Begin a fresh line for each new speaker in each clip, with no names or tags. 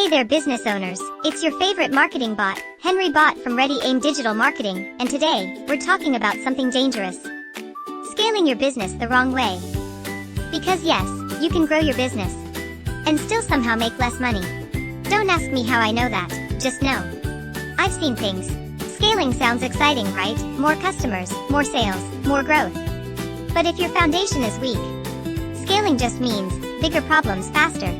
Hey there business owners, it's your favorite marketing bot, Henri Bot from Ready Aim Digital Marketing, and today, we're talking about something dangerous. Scaling your business the wrong way. Because yes, you can grow your business and still somehow make less money. Don't ask me how I know that, just know. I've seen things. Scaling sounds exciting, right? More customers, more sales, more growth. But if your foundation is weak, scaling just means bigger problems faster.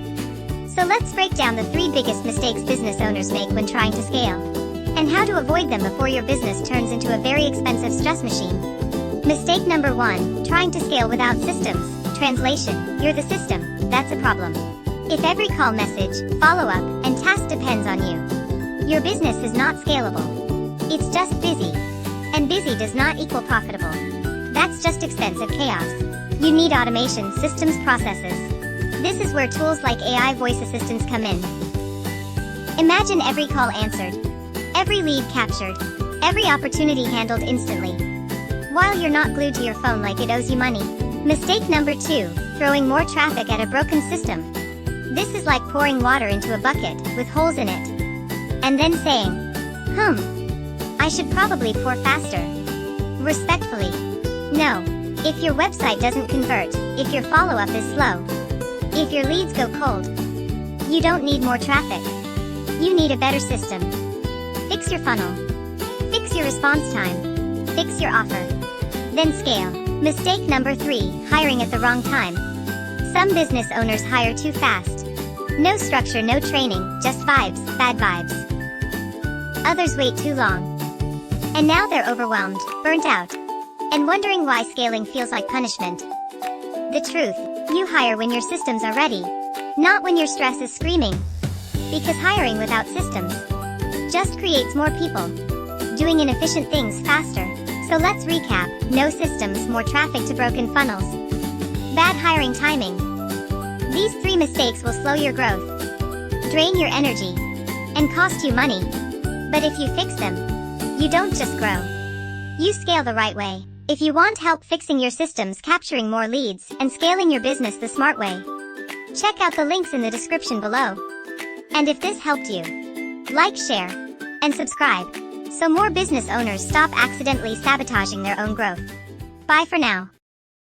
So let's break down the 3 biggest mistakes business owners make when trying to scale, and how to avoid them before your business turns into a very expensive stress machine. Mistake number 1, trying to scale without systems. Translation, you're the system, that's a problem. If every call, message, follow-up, and task depends on you, your business is not scalable. It's just busy. And busy does not equal profitable. That's just expensive chaos. You need automation, systems, processes. This is where tools like AI voice assistants come in. Imagine every call answered, every lead captured, every opportunity handled instantly, while you're not glued to your phone like it owes you money. Mistake number 2, throwing more traffic at a broken system. This is like pouring water into a bucket with holes in it, and then saying, I should probably pour faster. Respectfully, no. If your website doesn't convert, if your follow-up is slow, if your leads go cold, you don't need more traffic. You need a better system. Fix your funnel. Fix your response time. Fix your offer. Then scale. Mistake number 3, hiring at the wrong time. Some business owners hire too fast. No structure, no training, just vibes, bad vibes. Others wait too long. And now they're overwhelmed, burnt out, and wondering why scaling feels like punishment. The truth, you hire when your systems are ready, not when your stress is screaming. Because hiring without systems just creates more people doing inefficient things faster. So let's recap. No systems, more traffic to broken funnels. Bad hiring timing. These 3 mistakes will slow your growth, drain your energy, and cost you money. But if you fix them, you don't just grow. You scale the right way. If you want help fixing your systems, capturing more leads, and scaling your business the smart way, check out the links in the description below. And if this helped you, like, share, and subscribe, so more business owners stop accidentally sabotaging their own growth. Bye for now.